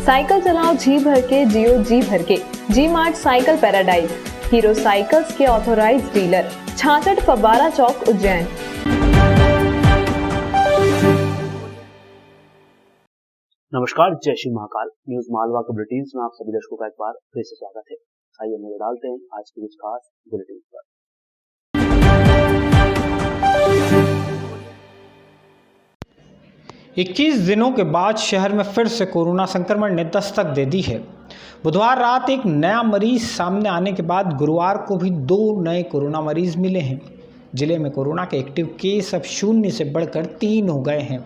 Cycle चलाओ जी भर के, जियो जी भर के। G mart cycle paradise, Hero cycles के ऑथोराइज डीलर, 66 फव्वारा चौक, उज्जैन। नमस्कार, जय श्री महाकाल। न्यूज मालवा के बुलेटिन में आप सभी दर्शकों का एक बार फिर से स्वागत है। आइए नजर डालते हैं आज की कुछ खास बुलेटिन पर। 21 दिनों के बाद शहर में फिर से कोरोना संक्रमण ने दस्तक दे दी है। बुधवार रात एक नया मरीज सामने आने के बाद गुरुवार को भी 2 नए कोरोना मरीज मिले हैं। जिले में कोरोना के एक्टिव केस अब 0 से बढ़कर 3 हो गए हैं।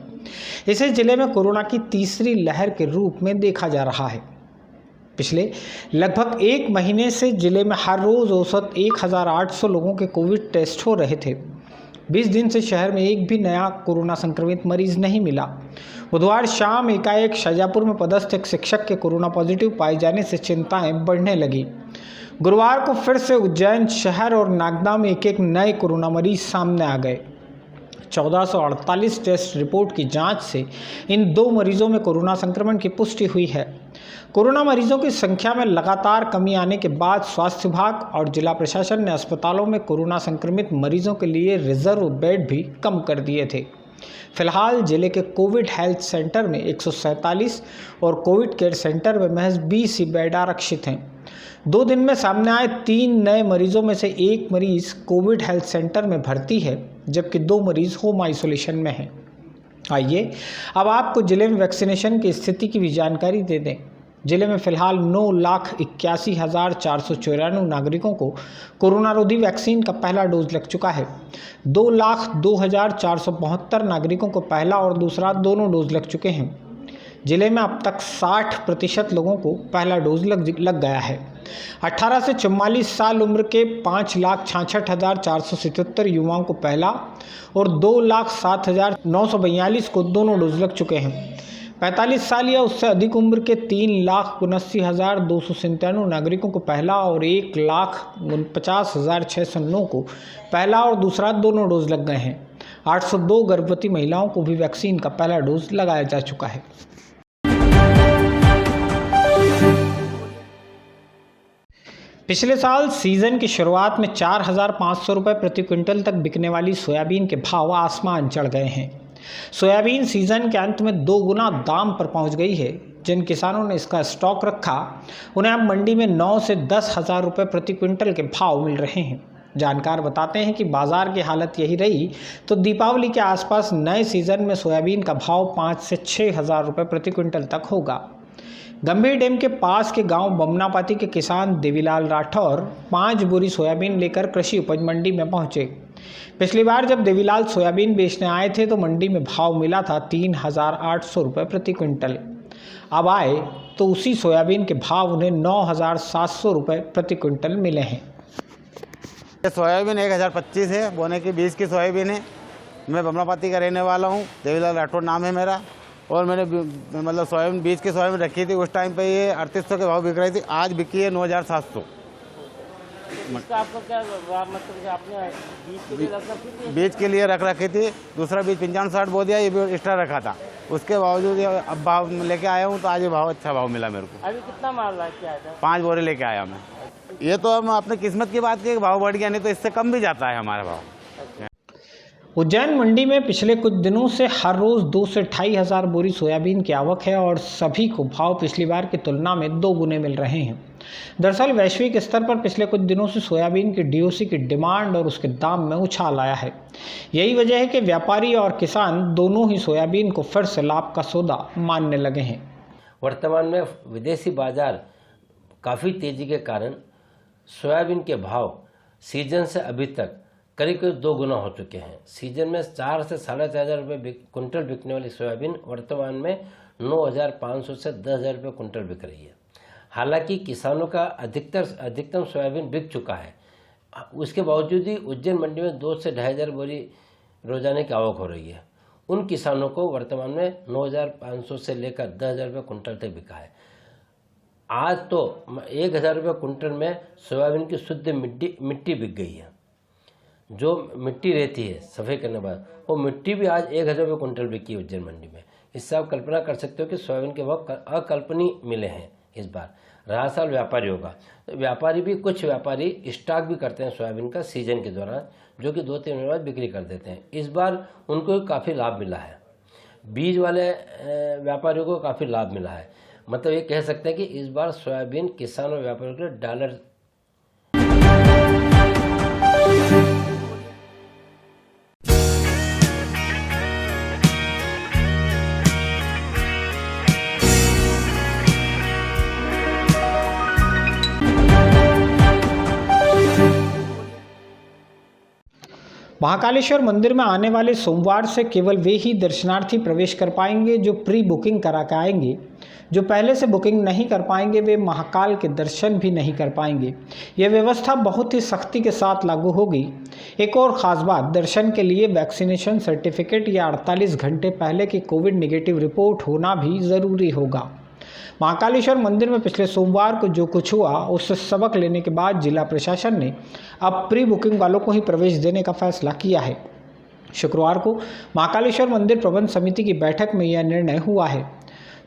इसे जिले में कोरोना की तीसरी लहर के रूप में देखा जा रहा है। पिछले लगभग 1 महीने से जिले में हर रोज औसत 1800 लोगों के कोविड टेस्ट हो रहे थे। 20 दिन से शहर में एक भी नया कोरोना संक्रमित मरीज नहीं मिला। बुधवार शाम एकाएक शाजापुर में पदस्थ एक शिक्षक के कोरोना पॉजिटिव पाए जाने से चिंताएं बढ़ने लगी। गुरुवार को फिर से उज्जैन शहर और नागदा में एक नए कोरोना मरीज सामने आ गए। 1448 टेस्ट रिपोर्ट की जांच से इन 2 मरीजों में कोरोना संक्रमण की पुष्टि हुई है। कोरोना मरीजों की संख्या में लगातार कमी आने के बाद स्वास्थ्य विभाग और जिला प्रशासन ने अस्पतालों में कोरोना संक्रमित मरीजों के लिए रिजर्व बेड भी कम कर दिए थे। फिलहाल जिले के कोविड हेल्थ सेंटर में 147 और कोविड केयर सेंटर में महज 20 ही बेड आरक्षित हैं। 2 दिन में सामने आए 3 नए मरीजों में से 1 मरीज कोविड हेल्थ सेंटर में भर्ती है, जबकि 2 मरीज होम आइसोलेशन में हैं। आइए अब आपको जिले में वैक्सीनेशन की स्थिति की भी जानकारी दे दें। जिले में फिलहाल 9,81,494 नागरिकों को कोरोना रोधी वैक्सीन का पहला डोज लग चुका है। 2,02,472 नागरिकों को पहला और दूसरा दोनों डोज लग चुके हैं। जिले में अब तक 60% लोगों को पहला डोज लग गया है। 18 से 44 साल उम्र के 5,66,477 युवाओं को पहला और 2,07,942 को दोनों डोज लग चुके हैं। 45 साल या उससे अधिक उम्र के 3,79,297 नागरिकों को पहला और 1,49,609 को पहला और दूसरा दोनों डोज लग गए हैं। 802 गर्भवती महिलाओं को भी वैक्सीन का पहला डोज लगाया जा चुका है। पिछले साल सीजन की शुरुआत में 4,500 रुपये प्रति क्विंटल तक बिकने वाली सोयाबीन के भाव आसमान चढ़ गए हैं। सोयाबीन सीजन के अंत में 2 गुना दाम पर पहुंच गई है। जिन किसानों ने इसका स्टॉक रखा, उन्हें अब मंडी में 9 से 10 हज़ार रुपये प्रति क्विंटल के भाव मिल रहे हैं। जानकार बताते हैं कि बाजार की हालत यही रही तो दीपावली के आसपास नए सीजन में सोयाबीन का भाव 5 से 6 हज़ार रुपये प्रति क्विंटल तक होगा। गंभीर डैम के पास के गांव बमनापाती के किसान देवीलाल राठौर 5 बोरी सोयाबीन लेकर कृषि उपज मंडी में पहुंचे। पिछली बार जब देवीलाल सोयाबीन बेचने आए थे तो मंडी में भाव मिला था 3,800 रुपये प्रति क्विंटल। अब आए तो उसी सोयाबीन के भाव उन्हें 9,700 रुपये प्रति क्विंटल मिले हैं। सोयाबीन 1,025 है, बोने की 20 की सोयाबीन है। मैं बमनापाती का रहने वाला हूँ, देवीलाल राठौर नाम है मेरा। और मैंने मतलब सोयाबीन 20 की सोयाबीन रखी थी, उस टाइम पे ये 3800 के भाव बिक रही थी। आज बिकी है 9,700। आपको क्या मतलब आपने बीज के लिए रख रखी थी, दूसरा बीज 55-60 बो दिया, ये भी एक्स्ट्रा रखा था। उसके बावजूद अब भाव लेके आया हूँ तो आज ये भाव अच्छा भाव मिला मेरे को। अभी कितना माल लेके आया था? 5 बोरे लेके आया मैं। ये तो हम अपने किस्मत की बात की, भाव बढ़ गया, नहीं तो इससे कम भी जाता है हमारा भाव। उज्जैन मंडी में पिछले कुछ दिनों से हर रोज 2 से 2,5 हज़ार बोरी सोयाबीन की आवक है और सभी को भाव पिछली बार की तुलना में 2 गुने मिल रहे हैं। दरअसल वैश्विक स्तर पर पिछले कुछ दिनों से सोयाबीन की डीओसी की डिमांड और उसके दाम में उछाल आया है। यही वजह है कि व्यापारी और किसान दोनों ही सोयाबीन को फिर से लाभ का सौदा मानने लगे हैं। वर्तमान में विदेशी बाजार काफ़ी तेजी के कारण सोयाबीन के भाव सीजन से अभी तक करीब 2 गुना हो चुके हैं। सीजन में 4 से 4,500 रुपये क्विंटल बिकने वाली सोयाबीन वर्तमान में 9,500 से 10,000 रुपये क्विंटल बिक रही है। हालांकि किसानों का अधिकतम सोयाबीन बिक चुका है, उसके बावजूद ही उज्जैन मंडी में 2 से 2,500 बोरी रोजाना की आवक हो रही है। उन किसानों को वर्तमान में 9,500 से लेकर 10,000 रुपये क्विंटल तक बिका है। आज तो 1,000 रुपये क्विंटल में सोयाबीन की शुद्ध मिट्टी बिक गई है। जो मिट्टी रहती है सफ़ाई करने के बाद, वो मिट्टी भी आज 1,000 रुपये क्विंटल बिकी है उज्जैन मंडी में। इससे आप कल्पना कर सकते हो कि सोयाबीन के भाव अकल्पनीय मिले हैं इस बार। रहा सवाल व्यापारियों का, तो व्यापारी भी, कुछ व्यापारी स्टॉक भी करते हैं सोयाबीन का सीजन के दौरान, जो कि 2-3 महीने बाद बिक्री कर देते हैं। इस बार उनको काफ़ी लाभ मिला है, बीज वाले व्यापारियों को काफ़ी लाभ मिला है। मतलब ये कह सकते हैं कि इस बार सोयाबीन किसान और व्यापारियों के लिए डॉलर महाकालेश्वर मंदिर में आने वाले सोमवार से केवल वे ही दर्शनार्थी प्रवेश कर पाएंगे जो प्री बुकिंग करा के आएंगे। जो पहले से बुकिंग नहीं कर पाएंगे वे महाकाल के दर्शन भी नहीं कर पाएंगे। यह व्यवस्था बहुत ही सख्ती के साथ लागू होगी। एक और ख़ास बात, दर्शन के लिए वैक्सीनेशन सर्टिफिकेट या 48 घंटे पहले की कोविड नेगेटिव रिपोर्ट होना भी ज़रूरी होगा। महाकालेश्वर मंदिर में पिछले सोमवार को जो कुछ हुआ उससे सबक लेने के बाद जिला प्रशासन ने अब प्री बुकिंग वालों को ही प्रवेश देने का फैसला किया है। शुक्रवार को महाकालेश्वर मंदिर प्रबंध समिति की बैठक में यह निर्णय हुआ है।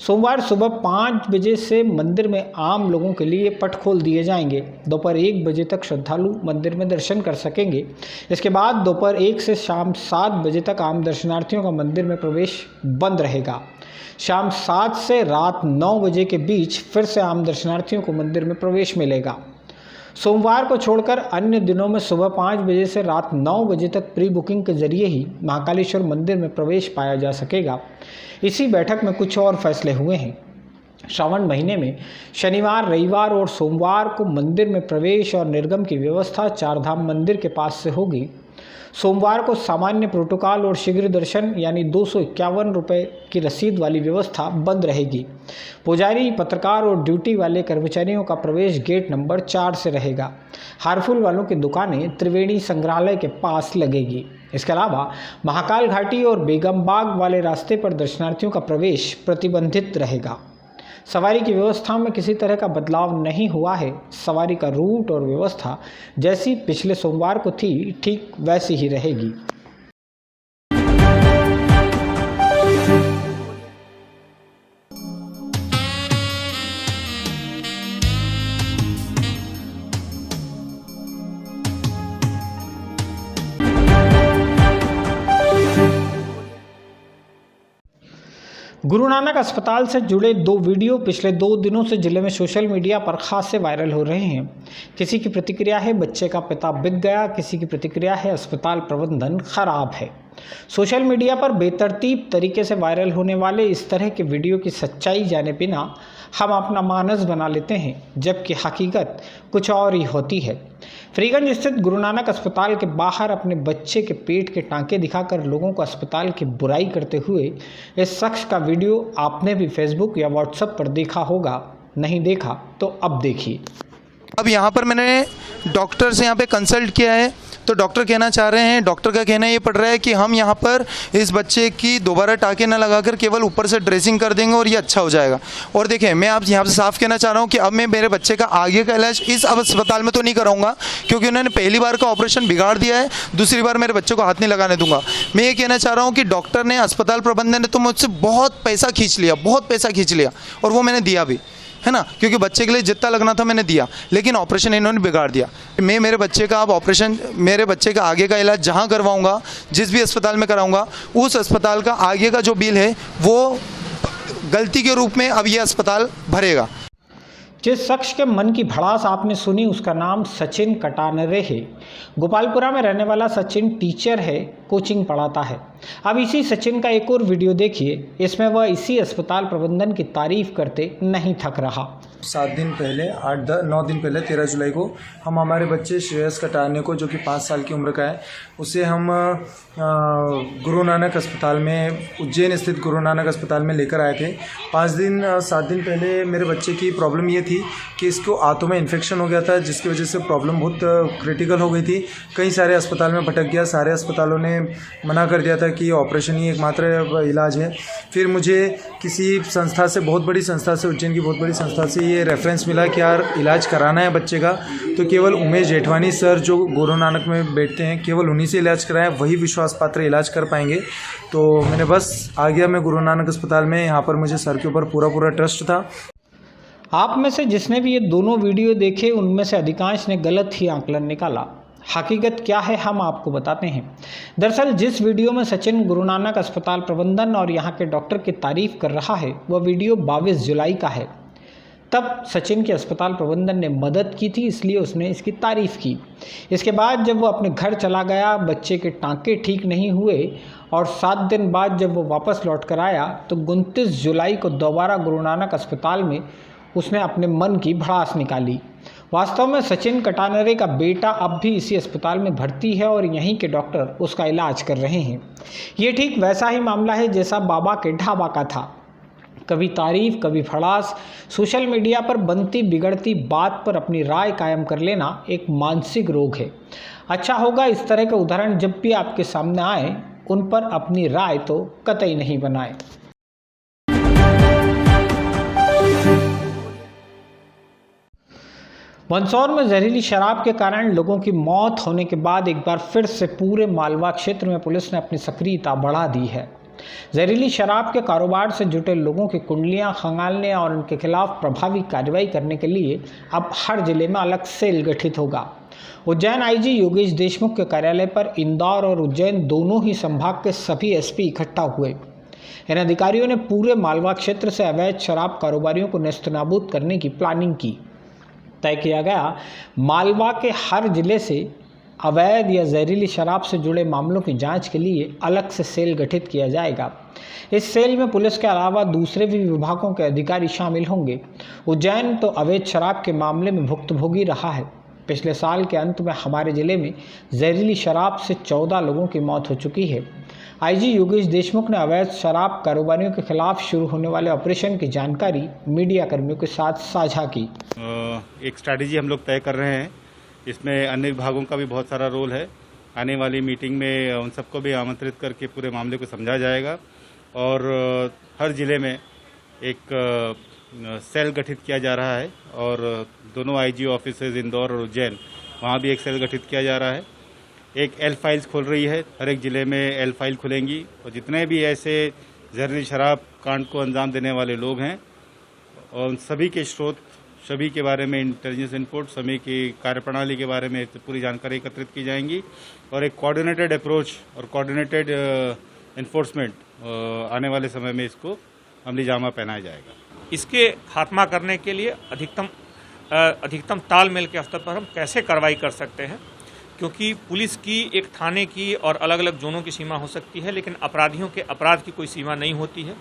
सोमवार सुबह 5 बजे से मंदिर में आम लोगों के लिए पट खोल दिए जाएंगे। दोपहर 1 बजे तक श्रद्धालु मंदिर में दर्शन कर सकेंगे। इसके बाद दोपहर 1 से शाम 7 बजे तक आम दर्शनार्थियों का मंदिर में प्रवेश बंद रहेगा। शाम 7 से रात 9 बजे के बीच फिर से आम दर्शनार्थियों को मंदिर में प्रवेश मिलेगा। सोमवार को छोड़कर अन्य दिनों में सुबह 5 बजे से रात 9 बजे तक प्री बुकिंग के जरिए ही महाकालेश्वर मंदिर में प्रवेश पाया जा सकेगा। इसी बैठक में कुछ और फैसले हुए हैं। श्रावण महीने में शनिवार, रविवार और सोमवार को मंदिर में प्रवेश और निर्गम की व्यवस्था चारधाम मंदिर के पास से होगी। सोमवार को सामान्य प्रोटोकॉल और शीघ्र दर्शन यानी 251 रुपये की रसीद वाली व्यवस्था बंद रहेगी। पुजारी, पत्रकार और ड्यूटी वाले कर्मचारियों का प्रवेश गेट नंबर 4 से रहेगा। हारफूल वालों की दुकानें त्रिवेणी संग्रहालय के पास लगेगी। इसके अलावा महाकाल घाटी और बेगम बाग वाले रास्ते पर दर्शनार्थियों का प्रवेश प्रतिबंधित रहेगा। सवारी की व्यवस्था में किसी तरह का बदलाव नहीं हुआ है। सवारी का रूट और व्यवस्था जैसी पिछले सोमवार को थी, ठीक वैसी ही रहेगी। गुरु नानक अस्पताल से जुड़े 2 वीडियो पिछले 2 दिनों से जिले में सोशल मीडिया पर खासे वायरल हो रहे हैं। किसी की प्रतिक्रिया है बच्चे का पिता बिक गया, किसी की प्रतिक्रिया है अस्पताल प्रबंधन खराब है। सोशल मीडिया पर बेतरतीब तरीके से वायरल होने वाले इस तरह के वीडियो की सच्चाई जाने बिना हम अपना मानस बना लेते हैं, जबकि हकीकत कुछ और ही होती है। फरीगंज स्थित गुरु नानक अस्पताल के बाहर अपने बच्चे के पेट के टांके दिखाकर लोगों को अस्पताल की बुराई करते हुए इस शख्स का वीडियो आपने भी फेसबुक या व्हाट्सएप पर देखा होगा। नहीं देखा तो अब देखिए। अब यहाँ पर मैंने डॉक्टर से यहाँ पे कंसल्ट किया है, तो डॉक्टर कहना चाह रहे हैं, डॉक्टर का कहना ये पड़ रहा है कि हम यहाँ पर इस बच्चे की दोबारा टाँके ना लगाकर केवल ऊपर से ड्रेसिंग कर देंगे और ये अच्छा हो जाएगा। और देखिए, मैं आप यहाँ से साफ कहना चाह रहा हूँ कि अब मैं मेरे बच्चे का आगे का इलाज इस अस्पताल में तो नहीं कराऊंगा, क्योंकि उन्होंने पहली बार का ऑपरेशन बिगाड़ दिया है, दूसरी बार मेरे बच्चे को हाथ नहीं लगाने दूंगा। मैं ये कहना चाह रहा हूँ कि डॉक्टर ने, अस्पताल प्रबंधन ने तो मुझसे बहुत पैसा खींच लिया और वो मैंने दिया भी, है ना, क्योंकि बच्चे के लिए जितना लगना था मैंने दिया, लेकिन ऑपरेशन इन्होंने बिगाड़ दिया। मैं मेरे बच्चे का अब ऑपरेशन, मेरे बच्चे का आगे का इलाज जहां करवाऊंगा, जिस भी अस्पताल में कराऊंगा, उस अस्पताल का आगे का जो बिल है वो गलती के रूप में अब ये अस्पताल भरेगा। जिस शख्स के मन की भड़ास आपने सुनी उसका नाम सचिन कटानरे है। गोपालपुरा में रहने वाला सचिन टीचर है, कोचिंग पढ़ाता है। अब इसी सचिन का एक और वीडियो देखिए, इसमें वह इसी अस्पताल प्रबंधन की तारीफ करते नहीं थक रहा। 7 दिन पहले, 9 दिन पहले 13 जुलाई को हम हमारे बच्चे श्रेयस कटाने को, जो कि 5 साल की उम्र का है, उसे हम गुरु नानक अस्पताल में, उज्जैन स्थित गुरु नानक अस्पताल में लेकर आए थे। 7 दिन पहले मेरे बच्चे की प्रॉब्लम ये थी कि इसको आंतों में इन्फेक्शन हो गया था, जिसकी वजह से प्रॉब्लम बहुत क्रिटिकल हो गई थी। कई सारे अस्पताल में भटक गया, सारे अस्पतालों ने मना कर दिया था कि ऑपरेशन ही एकमात्र इलाज है। फिर मुझे किसी संस्था से, बहुत बड़ी संस्था से, उज्जैन की बहुत बड़ी संस्था से ये रेफरेंस मिला कि यार इलाज कराना है बच्चे का, तो केवल उमेश जेठवानी सर जो गुरु नानक में बैठते हैं, केवल उन्हीं से इलाज कराएं, वही विश्वास पात्र इलाज कर पाएंगे। तो मैंने बस आ गया मैं गुरु नानक अस्पताल में। यहाँ पर मुझे सर के ऊपर पूरा ट्रस्ट था। आप में से जिसने भी ये दोनों वीडियो देखे उनमें से अधिकांश ने गलत ही आकलन निकाला। हकीकत क्या है हम आपको बताते हैं। दरअसल जिस वीडियो में सचिन गुरु नानक अस्पताल प्रबंधन और यहाँ के डॉक्टर की तारीफ कर रहा है वह वीडियो 22 जुलाई का है। तब सचिन के अस्पताल प्रबंधन ने मदद की थी, इसलिए उसने इसकी तारीफ की। इसके बाद जब वो अपने घर चला गया, बच्चे के टांके ठीक नहीं हुए और 7 दिन बाद जब वो वापस लौट कर आया तो 29 जुलाई को दोबारा गुरु नानक अस्पताल में उसने अपने मन की भड़ास निकाली। वास्तव में सचिन कटानरे का बेटा अब भी इसी अस्पताल में भर्ती है और यहीं के डॉक्टर उसका इलाज कर रहे हैं। ये ठीक वैसा ही मामला है जैसा बाबा के ढाबा का था। कभी तारीफ कभी भड़ास। सोशल मीडिया पर बनती बिगड़ती बात पर अपनी राय कायम कर लेना एक मानसिक रोग है। अच्छा होगा इस तरह के उदाहरण जब भी आपके सामने आए उन पर अपनी राय तो कतई नहीं बनाए। मंदसौर में जहरीली शराब के कारण लोगों की मौत होने के बाद एक बार फिर से पूरे मालवा क्षेत्र में पुलिस ने अपनी सक्रियता बढ़ा दी है। जहरीली शराब के कारोबार से जुटे लोगों की कुंडलियां खंगालने और उनके खिलाफ प्रभावी कार्रवाई करने के लिए अब हर जिले में अलग सेल गठित होगा। उज्जैन आईजी योगेश देशमुख के कार्यालय पर इंदौर और उज्जैन दोनों ही संभाग के सभी एसपी इकट्ठा हुए। इन अधिकारियों ने पूरे मालवा क्षेत्र से अवैध शराब कारोबारियों को नेस्तनाबूद करने की प्लानिंग की। तय किया गया मालवा के हर जिले से अवैध या जहरीली शराब से जुड़े मामलों की जांच के लिए अलग से सेल गठित किया जाएगा। इस सेल में पुलिस के अलावा दूसरे भी विभागों के अधिकारी शामिल होंगे। उज्जैन तो अवैध शराब के मामले में भुक्तभोगी रहा है। पिछले साल के अंत में हमारे जिले में जहरीली शराब से 14 लोगों की मौत हो चुकी है। आईजी योगेश देशमुख ने अवैध शराब कारोबारियों के खिलाफ शुरू होने वाले ऑपरेशन की जानकारी मीडिया कर्मियों के साथ साझा की। एक स्ट्रैटेजी हम लोग तय कर रहे हैं, इसमें अन्य विभागों का भी बहुत सारा रोल है। आने वाली मीटिंग में उन सबको भी आमंत्रित करके पूरे मामले को समझा जाएगा और हर जिले में एक सेल गठित किया जा रहा है और दोनों आईजी ऑफिसेज इंदौर और उज्जैन वहाँ भी एक सेल गठित किया जा रहा है। एक एल फाइल्स खुल रही है, हर एक ज़िले में एल फाइल खुलेंगी और जितने भी ऐसे जहरीली शराब कांड को अंजाम देने वाले लोग हैं और उन सभी के स्रोत, सभी के बारे में इंटेलिजेंस इनपुट, सभी की कार्यप्रणाली के बारे में पूरी जानकारी एकत्रित की जाएंगी और एक कोऑर्डिनेटेड अप्रोच और कोऑर्डिनेटेड इन्फोर्समेंट आने वाले समय में इसको अमली जामा पहनाया जाएगा। इसके खात्मा करने के लिए अधिकतम तालमेल के स्तर पर हम कैसे कार्रवाई कर सकते हैं, क्योंकि पुलिस की एक थाने की और अलग अलग जोनों की सीमा हो सकती है, लेकिन अपराधियों के अपराध की कोई सीमा नहीं होती है।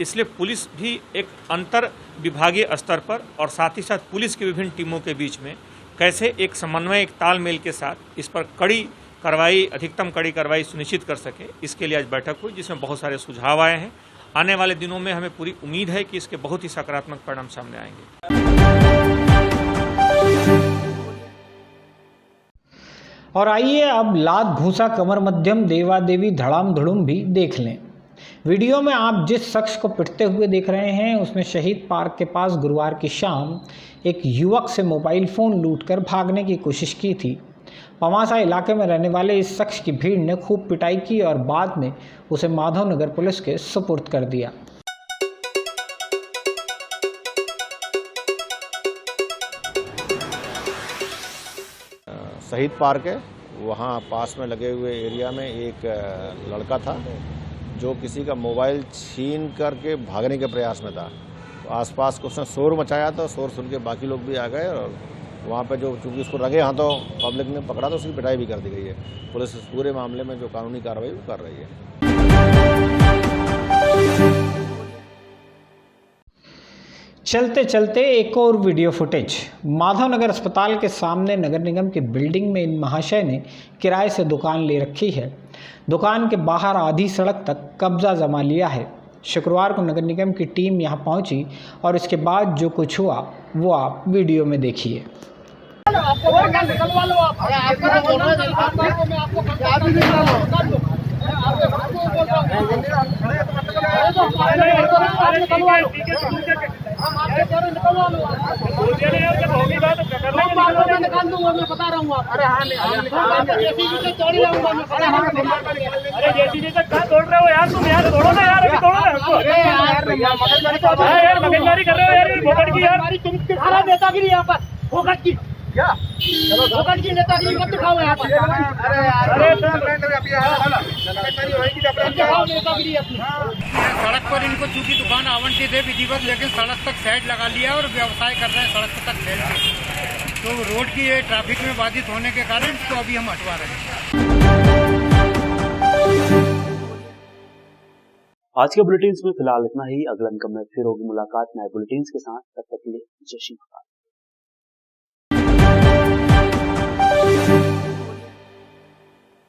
इसलिए पुलिस भी एक अंतर विभागीय स्तर पर और साथ ही साथ पुलिस की विभिन्न टीमों के बीच में कैसे एक समन्वय, एक तालमेल के साथ इस पर अधिकतम कड़ी कार्रवाई सुनिश्चित कर सके, इसके लिए आज बैठक हुई जिसमें बहुत सारे सुझाव आए हैं। आने वाले दिनों में हमें पूरी उम्मीद है कि इसके बहुत ही सकारात्मक परिणाम सामने आएंगे। और आइए अब लात भूसा कमर मध्यम देवा देवी धड़ाम धड़ुम भी देख लें। वीडियो में आप जिस शख्स को पिटते हुए देख रहे हैं उसने शहीद पार्क के पास गुरुवार की शाम एक युवक से मोबाइल फ़ोन लूटकर भागने की कोशिश की थी। पवासा इलाके में रहने वाले इस शख्स की भीड़ ने खूब पिटाई की और बाद में उसे माधवनगर पुलिस के सुपुर्द कर दिया। शहीद पार्क है, वहाँ पास में लगे हुए एरिया में एक लड़का था जो किसी का मोबाइल छीन करके भागने के प्रयास में था। तो आसपास को उसने शोर मचाया, तो शोर सुन के बाकी लोग भी आ गए और वहाँ पे जो चूँकि उसको रंगे हाथों पब्लिक ने पकड़ा तो उसकी पिटाई भी कर दी गई है। पुलिस इस पूरे मामले में जो कानूनी कार्रवाई वो कर रही है। चलते चलते एक और वीडियो फुटेज। माधवनगर अस्पताल के सामने नगर निगम की बिल्डिंग में इन महाशय ने किराए से दुकान ले रखी है। दुकान के बाहर आधी सड़क तक कब्जा जमा लिया है। शुक्रवार को नगर निगम की टीम यहां पहुंची और इसके बाद जो कुछ हुआ वो आप वीडियो में देखिए। जेसीबी तक कहाँ तोड़ रहे हो यार तुम? यार तोड़ो ना यार, अभी तोड़ो ना हमको। यार मगजमारी कर रहे हो यार, भोकट की यार। तुम दिखा नेतागिरी यहाँ पर, भोकट की क्या? भोकट की नेतागिरी मत दिखाओ यहाँ पर। नेतागिरी अपनी सड़क पर इनको चूंकि दुकान आवंटित है विधिवत, लेकिन सड़क तक साइड लगा लिया और व्यवसाय कर रहे हैं सड़क तक फैल के। तो रोड की ये ट्रैफिक में बाधित होने के कारण इसको अभी हम हटवा रहे हैं। आज के बुलेटिन में फिलहाल इतना ही। अगला इनकम में फिर होगी मुलाकात नए बुलेटिन के साथ। तब तक के लिए जय श्री महाकाल।